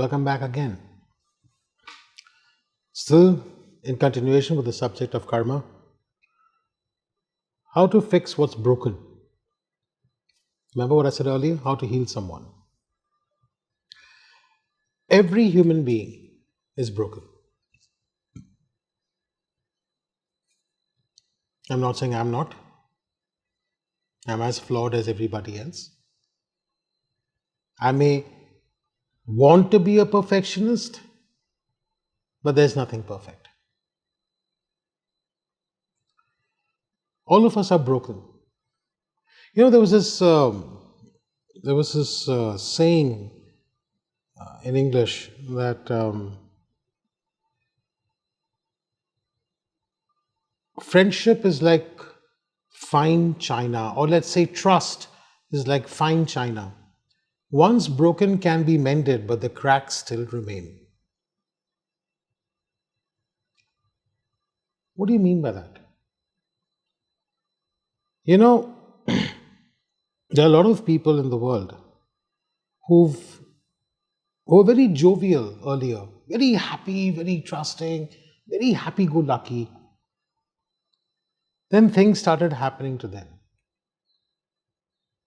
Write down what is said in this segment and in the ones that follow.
Welcome back again. Still in continuation with the subject of karma, how to fix what's broken. Remember what I said earlier? How to heal someone. Every human being is broken. I'm not saying I'm not. I'm as flawed as everybody else. I may want to be a perfectionist, but there's nothing perfect. All of us are broken. You know, there was this saying in English that friendship is like fine china, or let's say trust is like fine china. Once broken can be mended, but the cracks still remain. What do you mean by that? You know, there are a lot of people in the world who've who were very jovial earlier, very happy, very trusting, very happy go lucky. Then things started happening to them.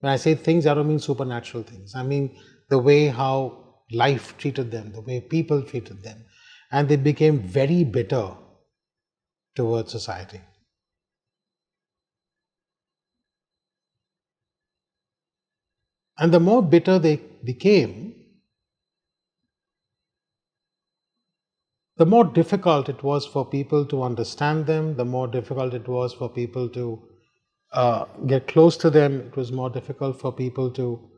When I say things, I don't mean supernatural things. I mean the way how life treated them, the way people treated them. And they became very bitter towards society. And the more bitter they became, the more difficult it was for people to understand them, the more difficult it was for people to get close to them. It was more difficult for people to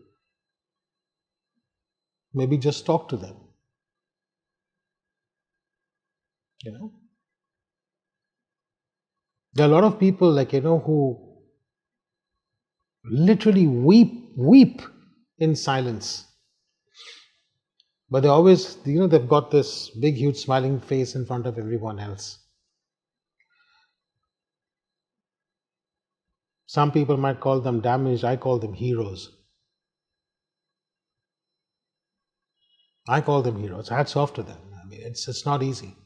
maybe just talk to them. You know, there are a lot of people who literally weep in silence, but they always they've got this big huge smiling face in front of everyone else. Some people might call them damaged. I call them heroes. I call them heroes. Hats off to them. I mean, it's not easy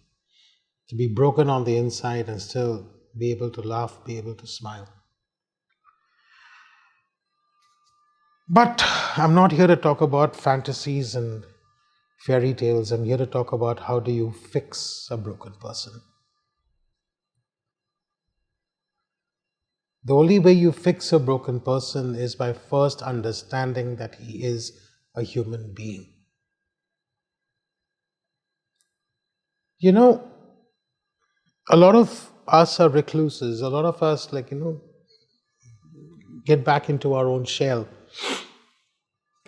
to be broken on the inside and still be able to laugh, be able to smile. But I'm not here to talk about fantasies and fairy tales. I'm here to talk about how do you fix a broken person. The only way you fix a broken person is by first understanding that he is a human being. You know, a lot of us are recluses. A lot of us, get back into our own shell.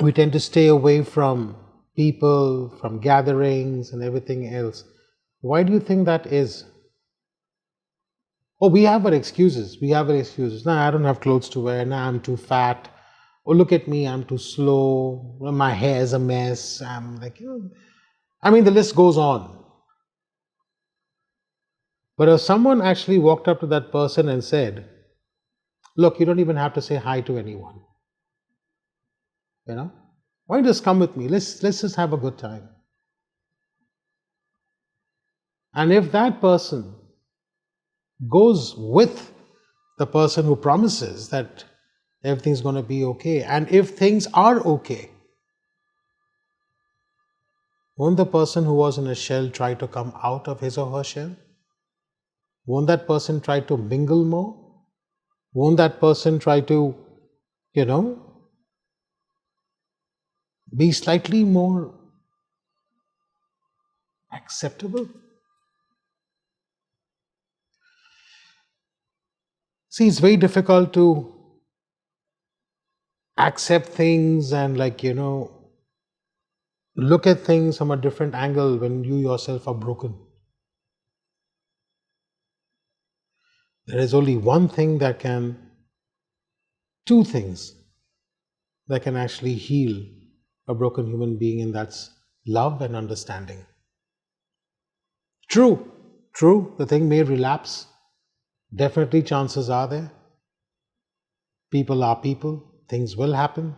We tend to stay away from people, from gatherings, and everything else. Why do you think that is? Oh, we have our excuses. We have our excuses. Nah, I don't have clothes to wear. Nah, I'm too fat. Oh, look at me, I'm too slow. Well, my hair is a mess. I mean, the list goes on. But if someone actually walked up to that person and said, look, you don't even have to say hi to anyone. You know, why don't you just come with me? Let's just have a good time. And if that person goes with the person who promises that everything's going to be okay, and if things are okay, won't the person who was in a shell try to come out of his or her shell? Won't that person try to mingle more? Won't that person try to, you know, be slightly more acceptable? See, it's very difficult to accept things and, look at things from a different angle when you yourself are broken. There is only two things that can actually heal a broken human being, and that's love and understanding. True, true, the thing may relapse. Definitely, chances are there. People are people, things will happen.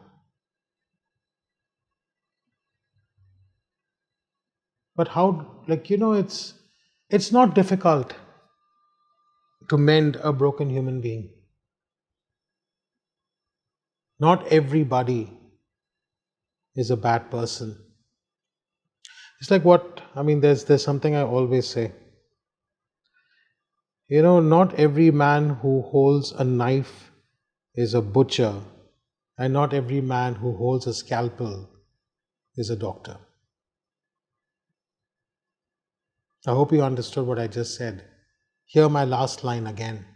But how, like, it's not difficult to mend a broken human being. Not everybody is a bad person. It's like what I mean. There's something I always say. Not every man who holds a knife is a butcher, and not every man who holds a scalpel is a doctor. I hope you understood what I just said. Hear my last line again.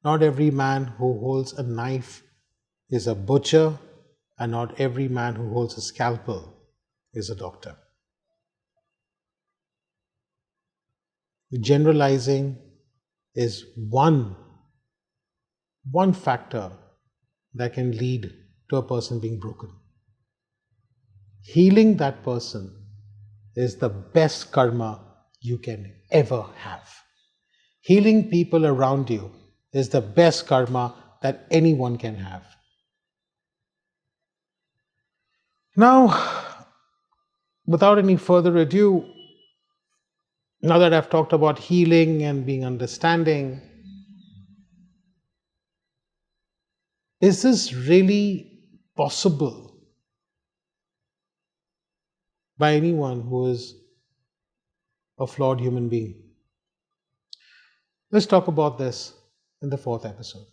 Not every man who holds a knife is a butcher, and not every man who holds a scalpel is a doctor. Generalizing is one factor that can lead to a person being broken. Healing that person is the best karma you can ever have. Healing people around you is the best karma that anyone can have. Now, without any further ado, now that I've talked about healing and being understanding, is this really possible by anyone who is a flawed human being? Let's talk about this in the fourth episode.